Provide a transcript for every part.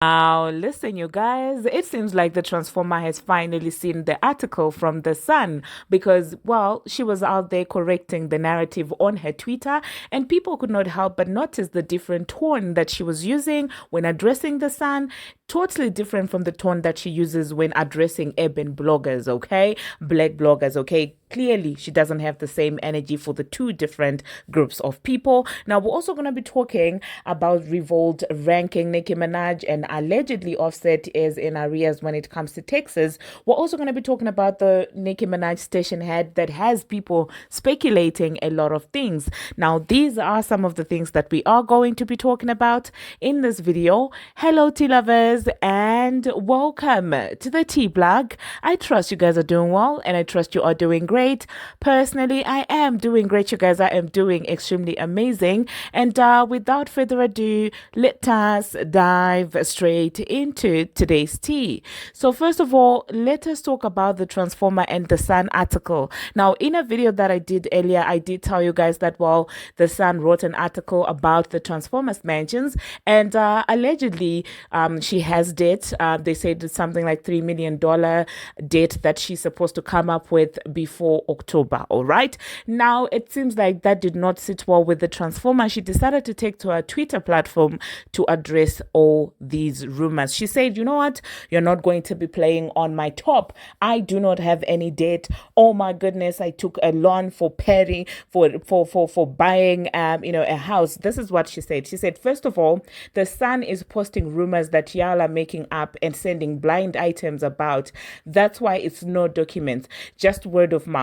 Now, listen, you guys, it seems like the Transformer has finally seen the article from The Sun because, well, she was out there correcting the narrative on her Twitter, and people could not help but notice the different tone that she was using when addressing The Sun. Totally different from the tone that she uses when addressing urban bloggers, okay? Black bloggers, okay? Clearly, she doesn't have the same energy for the two different groups of people. Now, we're also going to be talking about Revolt ranking Nicki Minaj and allegedly Offset is in arrears when it comes to Texas. We're also going to be talking about the Nicki Minaj Stationhead that has people speculating a lot of things. Now, these are some of the things that we are going to be talking about in this video. Hello, tea lovers, and welcome to the tea blog. I trust you guys are doing well, and I trust you are doing great. Personally, I am doing great, you guys. I am doing extremely amazing. And without further ado, let us dive straight into today's tea. So first of all, let us talk about the Transformer and the Sun article. Now, in a video that I did earlier, I did tell you guys that, well, the Sun wrote an article about the Transformers mansions, and allegedly she has debt. They said it's something like $3 million debt that she's supposed to come up with before October. All right. Now, it seems like that did not sit well with the Transformer. She decided to take to her Twitter platform to address all these rumors. She said, you know what? You're not going to be playing on my top. I do not have any debt. Oh my goodness. I took a loan for paying for buying a house. This is what she said. She said, first of all, the Sun is posting rumors that y'all are making up and sending blind items about. That's why it's no documents, just word of mouth.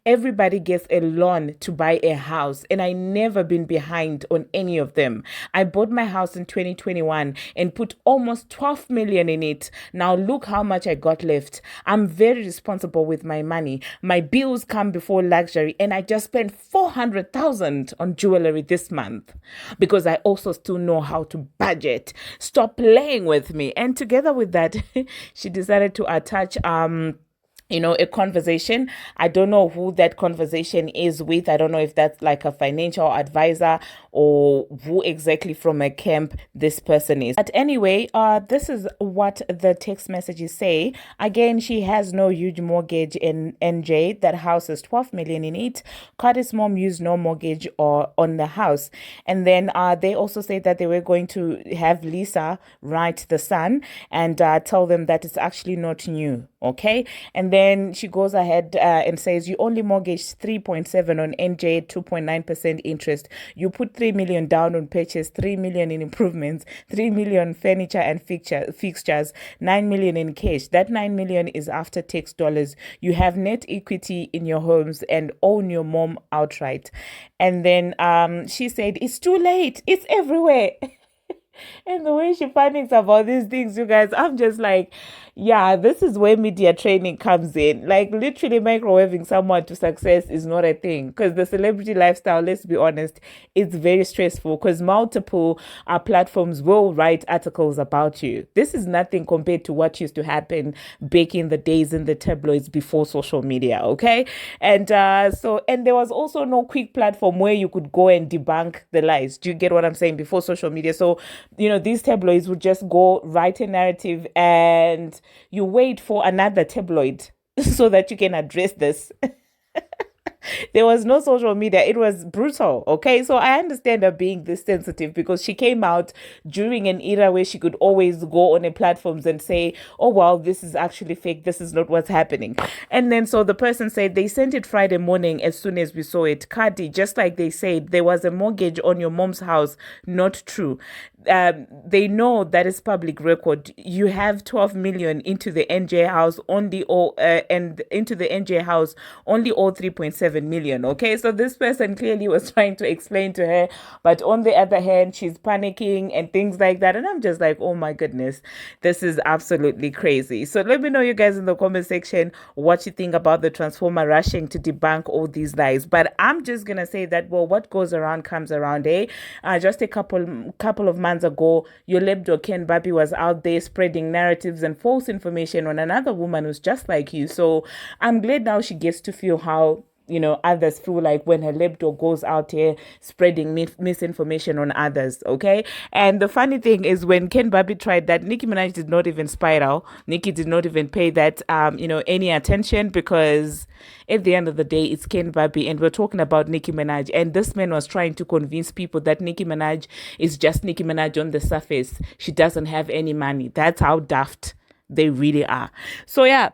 Everybody gets a loan to buy a house, and I never been behind on any of them. I bought my house in 2021 and put almost 12 million in it. Now look how much I got left. I'm very responsible with my money. My bills come before luxury, and I just spent 400,000 on jewelry this month because I also still know how to budget. Stop playing with me. And together with that, she decided to attach a conversation. I don't know who that conversation is with. I don't know if that's like a financial advisor or who exactly from a camp this person is. But anyway, this is what the text messages say. Again, she has no huge mortgage in NJ. That house is 12 million in it. Cardi's mom used no mortgage or on the house. And then they also say that they were going to have Lisa write the Sun and tell them that it's actually not new. Okay. And then she goes ahead and says, you only mortgaged 3.7 on NJ, 2.9% interest. You put 3 million down on purchase, 3 million in improvements, 3 million furniture and fixtures, 9 million in cash. That 9 million is after tax dollars. You have net equity in your homes and own your mom outright. And then she said, it's too late. It's everywhere. And the way she panics about these things, you guys, I'm just like, yeah, this is where media training comes in. Like, literally microwaving someone to success is not a thing because the celebrity lifestyle, let's be honest, it's very stressful because multiple platforms will write articles about you. This is nothing compared to what used to happen back in the days in the tabloids before social media, okay? And and there was also no quick platform where you could go and debunk the lies. Do you get what I'm saying? Before social media. So, these tabloids would just go write a narrative and you wait for another tabloid so that you can address this. There was no social media. It was brutal. Okay. So I understand her being this sensitive because she came out during an era where she could always go on the platforms and say, oh, well, this is actually fake. This is not what's happening. And then so the person said they sent it Friday morning as soon as we saw it. Cardi, just like they said, there was a mortgage on your mom's house. Not true. They know that is public record. You have 12 million into the NJ house only, and into the NJ house only all 3.7 million. Okay, so this person clearly was trying to explain to her, but on the other hand, she's panicking and things like that. And I'm just like, oh my goodness, this is absolutely crazy. So let me know, you guys, in the comment section what you think about the Transformer rushing to debunk all these lies. But I'm just gonna say that, well, what goes around comes around, eh? Just a couple of months ago, Yolebdo Ken Babi was out there spreading narratives and false information on another woman who's just like you. So I'm glad now she gets to feel how others feel like when her lapdog goes out here spreading misinformation on others. Okay. And the funny thing is, when Ken Barbie tried that, Nicki Minaj did not even spiral. Nicki did not even pay that any attention, because at the end of the day, it's Ken Barbie and we're talking about Nicki Minaj. And this man was trying to convince people that Nicki Minaj is just Nicki Minaj on the surface. She doesn't have any money. That's how daft they really are. So yeah,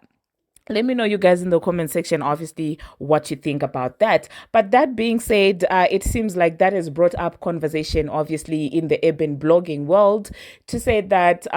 let me know, you guys, in the comment section, obviously, what you think about that. But that being said, it seems like that has brought up conversation, obviously, in the urban blogging world, to say that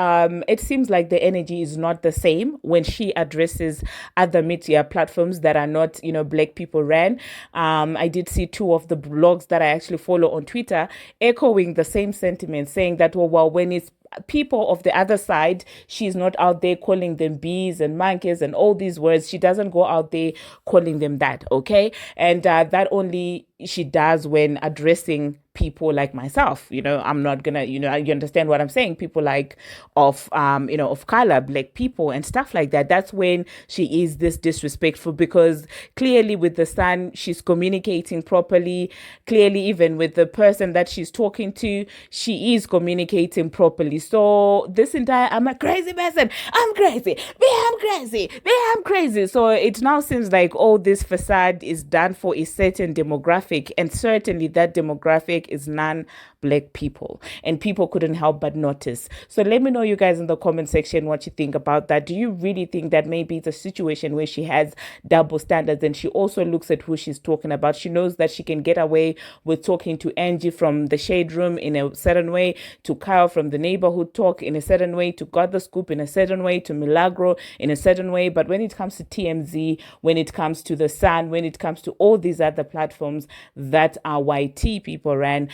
it seems like the energy is not the same when she addresses other media platforms that are not, Black people ran. I did see two of the blogs that I actually follow on Twitter echoing the same sentiment, saying that, well, when it's people of the other side, she's not out there calling them bees and monkeys and all these words. She doesn't go out there calling them that. Okay. And that only she does when addressing people like myself. I'm not gonna, you understand what I'm saying, people like of color, Black people and stuff like that. That's when she is this disrespectful, because clearly with the son, she's communicating properly. Clearly, even with the person that she's talking to, she is communicating properly. So this entire, I'm a crazy person, I'm crazy, I'm crazy, I'm crazy. So it now seems like all this facade is done for a certain demographic, and certainly that demographic is non-Black people, and people couldn't help but notice. So let me know, you guys, in the comment section, what you think about that. Do you really think that maybe it's a situation where she has double standards, and she also looks at who she's talking about? She knows that she can get away with talking to Angie from the Shade Room in a certain way, to Kyle from the Neighborhood Talk in a certain way, to Got the Scoop in a certain way, to Milagro in a certain way. But when it comes to TMZ, when it comes to The Sun, when it comes to all these other platforms that are YT people ran,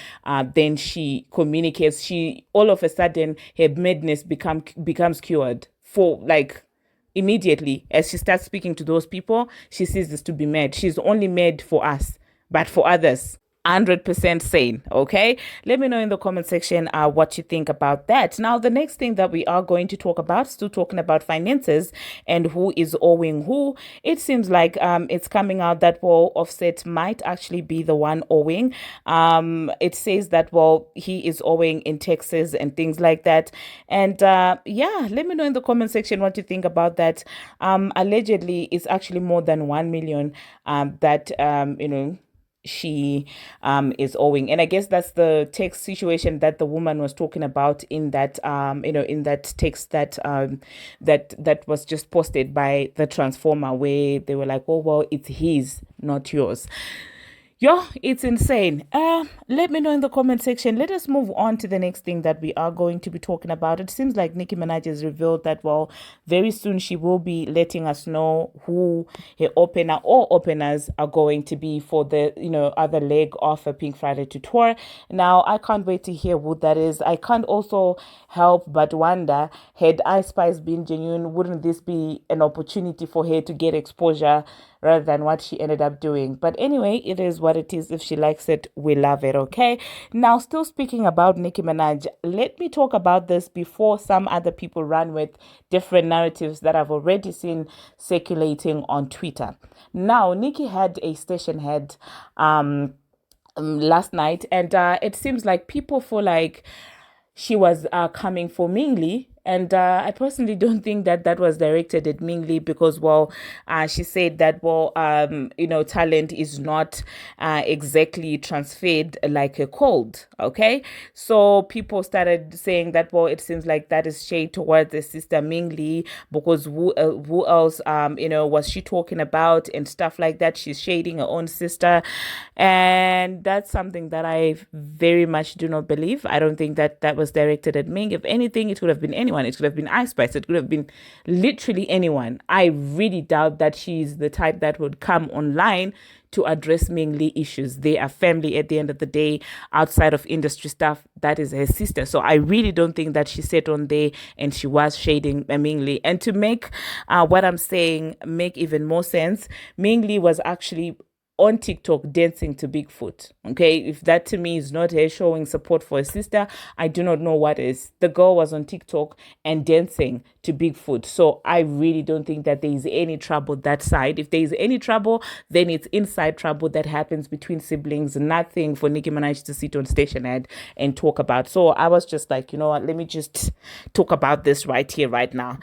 then she communicates. She, all of a sudden, her madness becomes cured for like immediately. As she starts speaking to those people, she ceases to be mad. She's only mad for us, but for others, 100% sane. Okay, let me know in the comment section what you think about that. Now, the next thing that we are going to talk about, still talking about finances and who is owing who. It seems like it's coming out that, well, Offset might actually be the one owing. It says that, well, he is owing in Texas and things like that. And yeah, let me know in the comment section what you think about that. Allegedly, it's actually more than 1 million that she is owing. And I guess that's the text situation that the woman was talking about in that in that text that that was just posted by the Transformer, where they were like, oh well, it's his, not yours. Yo, it's insane. Let me know in the comment section. Let us move on to the next thing that we are going to be talking about. It seems like Nicki Minaj has revealed that, well, very soon she will be letting us know who her opener or openers are going to be for the, other leg of her Pink Friday to tour. Now, I can't wait to hear who that is. I can't also help but wonder, had Ice Spice been genuine, wouldn't this be an opportunity for her to get exposure rather than what she ended up doing? But anyway, it is what it is. If she likes it, we love it. Okay. Now, still speaking about Nicki Minaj, let me talk about this before some other people run with different narratives that I've already seen circulating on Twitter. Now, Nicki had a Stationhead last night, and it seems like people feel like she was coming for Ming Lee. And I personally don't think that that was directed at Ming Lee, because, well, she said that, well, talent is not exactly transferred like a cold. Okay. So people started saying that, well, it seems like that is shade towards the sister Ming Lee, because who else, was she talking about and stuff like that? She's shading her own sister. And that's something that I very much do not believe. I don't think that that was directed at Ming. If anything, it could have been anyone. It could have been Ice Spice. It could have been literally anyone. I really doubt that she's the type that would come online to address Ming Lee issues. They are family at the end of the day. Outside of industry stuff, that is her sister. So I really don't think that she sat on there and she was shading Ming Lee. And to make what I'm saying make even more sense, Ming Lee was actually on TikTok dancing to Bigfoot. Okay, if that to me is not her showing support for her sister, I do not know what is. The girl was on TikTok and dancing to Bigfoot. So I really don't think that there is any trouble that side. If there is any trouble, then it's inside trouble that happens between siblings. Nothing for Nicki Minaj to sit on Stationhead and talk about. So I was just like, you know what, let me just talk about this right here, right now,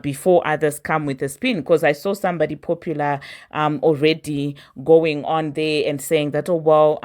before others come with a spin. Because I saw somebody popular already going on there and saying that, oh, well,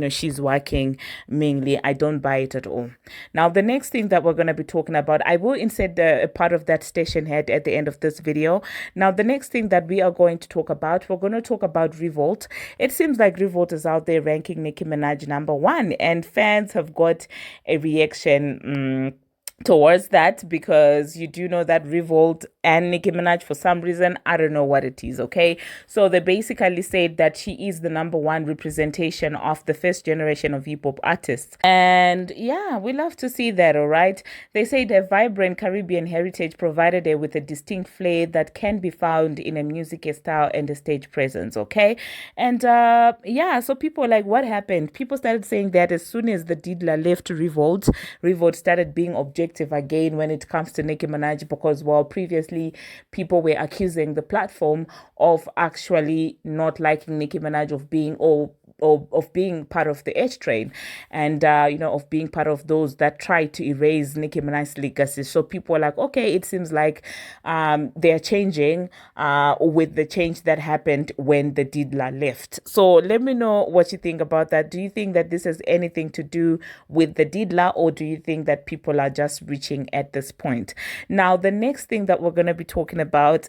she's working Mingly. I don't buy it at all. Now, the next thing that we're going to be talking about, I will insert a part of that Stationhead at the end of this video. Now, the next thing that we are going to talk about, we're going to talk about Revolt. It seems like Revolt is out there ranking Nicki Minaj #1, and fans have got a reaction. Towards that, because you do know that Revolt and Nicki Minaj, for some reason, I don't know what it is, okay? So they basically said that she is the #1 representation of the first generation of hip hop artists. And yeah, we love to see that, all right? They say their vibrant Caribbean heritage provided her with a distinct flair that can be found in a music style and a stage presence, okay? And yeah, so people like, what happened? People started saying that as soon as the Diddler left Revolt, Revolt started being objective again when it comes to Nicki Minaj, because while previously people were accusing the platform of actually not liking Nicki Minaj, of being of being part of the H train, and of being part of those that try to erase Nicki Minaj's legacy. So people are like, okay, it seems like they're changing with the change that happened when the Diddler left. So let me know what you think about that. Do you think that this has anything to do with the Diddler, or do you think that people are just reaching at this point? Now, the next thing that we're going to be talking about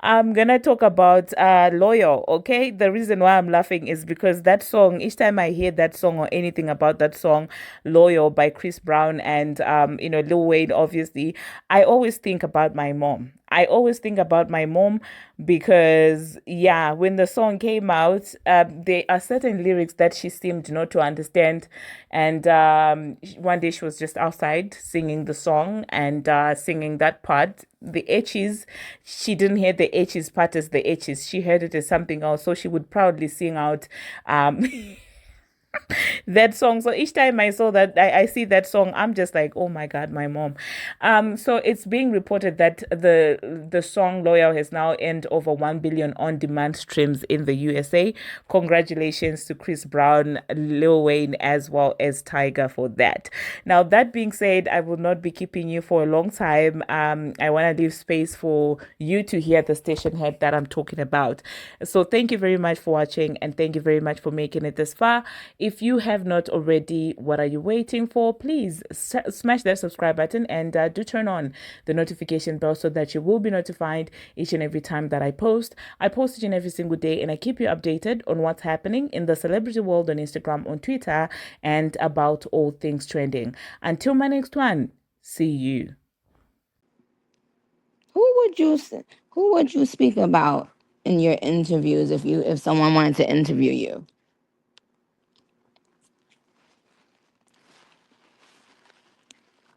I'm gonna talk about Loyal, okay? The reason why I'm laughing is because that song, each time I hear that song or anything about that song, Loyal by Chris Brown and Lil Wayne, obviously, I always think about my mom. I always think about my mom because, yeah, when the song came out, there are certain lyrics that she seemed not to understand. And one day she was just outside singing the song and singing that part. The H's, she didn't hear the H's part as the H's. She heard it as something else. So she would proudly sing out that song. So each time I saw that, I see that song, I'm just like, oh my God, my mom. So it's being reported that the song Loyal has now earned over 1 billion on-demand streams in the USA. Congratulations to Chris Brown, Lil Wayne, as well as Tiger for that. Now, that being said, I will not be keeping you for a long time. I want to leave space for you to hear the station head that I'm talking about. So thank you very much for watching, and thank you very much for making it this far. If you have not already, what are you waiting for? Please smash that subscribe button and do turn on the notification bell so that you will be notified each and every time that I post. I post each and every single day, and I keep you updated on what's happening in the celebrity world on Instagram, on Twitter, and about all things trending. Until my next one, see you. Who would you who would you speak about in your interviews if someone wanted to interview you?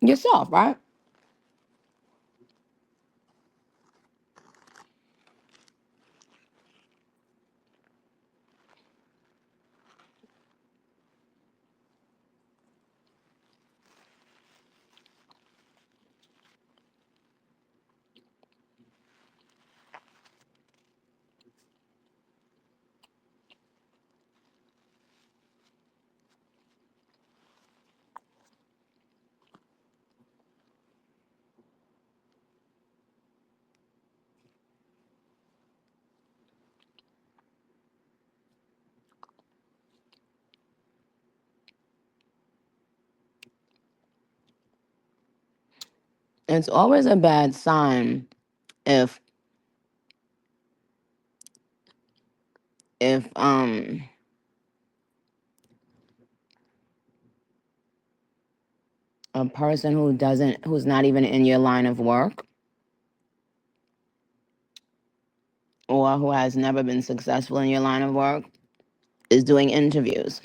Yourself, right? It's always a bad sign if if a person who's not even in your line of work, or who has never been successful in your line of work, is doing interviews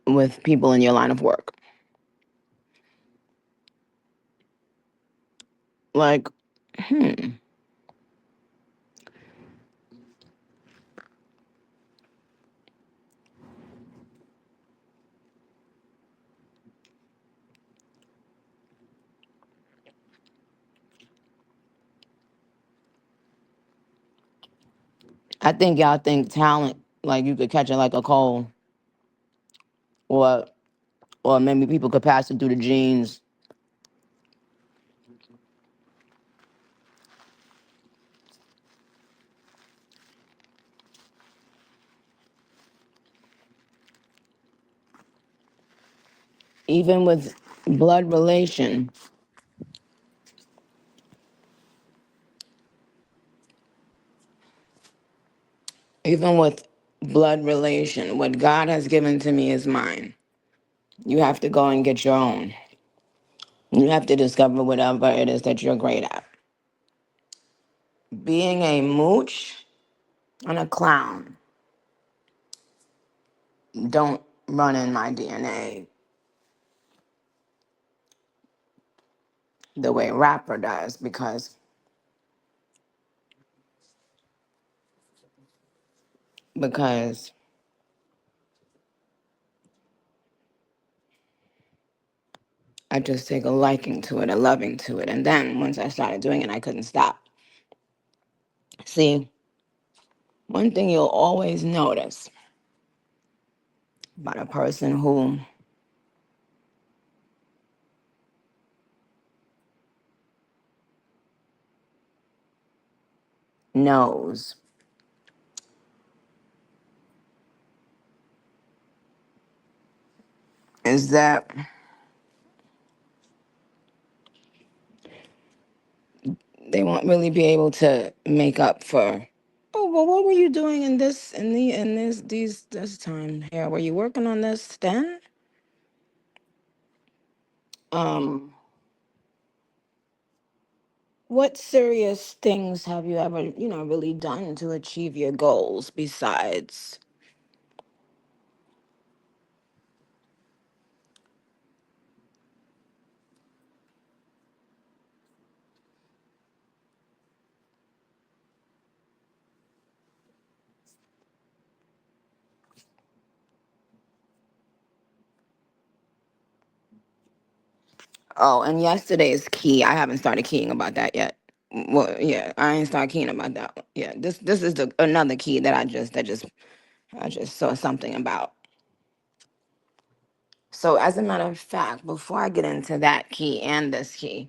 with people in your line of work. Like, I think y'all think talent, like you could catch it like a cold, or or maybe people could pass it through the genes. Even with blood relation, even with blood relation, what God has given to me is mine. You have to go and get your own. You have to discover whatever it is that you're great at. Being a mooch and a clown don't run in my DNA the way rapper does, because I just take a liking to it, a loving to it. And then once I started doing it, I couldn't stop. See, one thing you'll always notice about a person who knows is that they won't really be able to make up for, oh, well, what were you doing in this time here? Were you working on this then? Um, what serious things have you ever, really done to achieve your goals besides? Oh, and yesterday's key. I haven't started keying about that yet. Well, yeah, I ain't started keying about that. Yeah, this is the another key that I just saw something about. So as a matter of fact, before I get into that key and this key,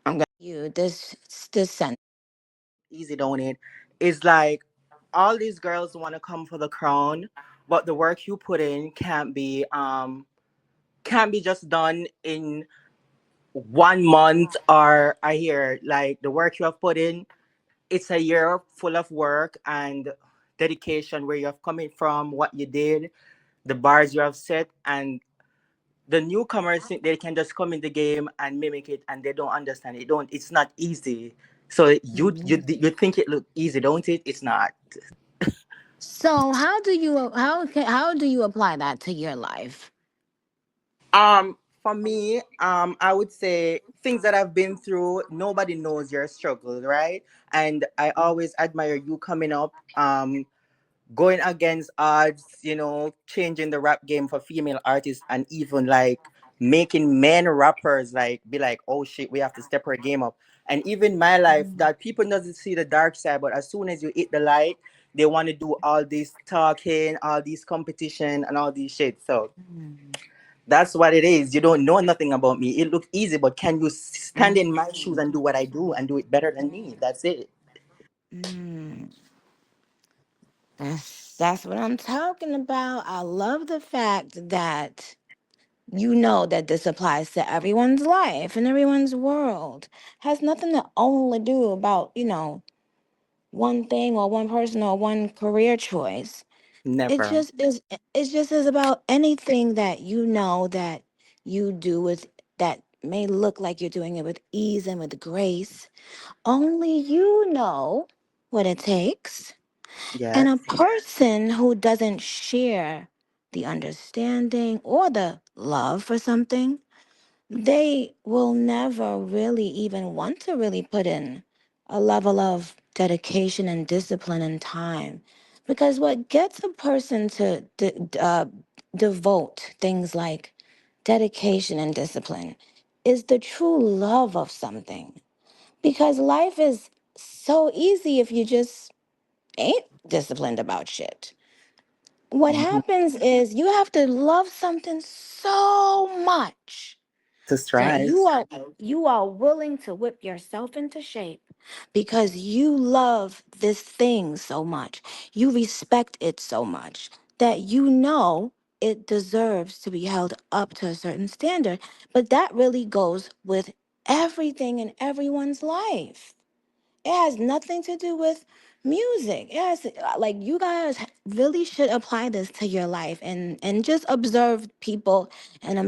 I'm gonna you this sentence. Easy, don't it? It's like all these girls want to come for the crown, but the work you put in can't be just done in 1 month, or a year. Like the work you have put in, it's a year full of work and dedication, where you have coming from, what you did, the bars you have set, and the newcomers think they can just come in the game and mimic it, and they don't understand it. Don't It's not easy. So you think it look easy, don't it? It's not. So how do you apply that to your life? For me, I would say things that I've been through, nobody knows your struggle, right? And I always admire you coming up, going against odds, changing the rap game for female artists, and even like making men rappers like be like, oh shit, we have to step our game up. And even my life, that people doesn't see the dark side, but as soon as you hit the light, they want to do all this talking, all these competition, and all these shit. So that's what it is. You don't know nothing about me. It looks easy, but can you stand in my shoes and do what I do and do it better than me? That's it. Mm, that's what I'm talking about. I love the fact that you know that this applies to everyone's life and everyone's world. Has nothing to only do about, one thing or one person or one career choice. It Never. just is it just is about anything that you know that you do with that may look like you're doing it with ease and with grace. Only you know what it takes. And a Yes. person who doesn't share the understanding or the love for something, they will never really even want to really put in a level of dedication and discipline and time. Because what gets a person to devote things like dedication and discipline is the true love of something. Because life is so easy if you just ain't disciplined about shit. What Mhm. happens is you have to love something so much To that strive. you are willing to whip yourself into shape because you love this thing so much. You respect it so much that you know it deserves to be held up to a certain standard. But that really goes with everything in everyone's life. It has nothing to do with music. It has like you guys really should apply this to your life and just observe people and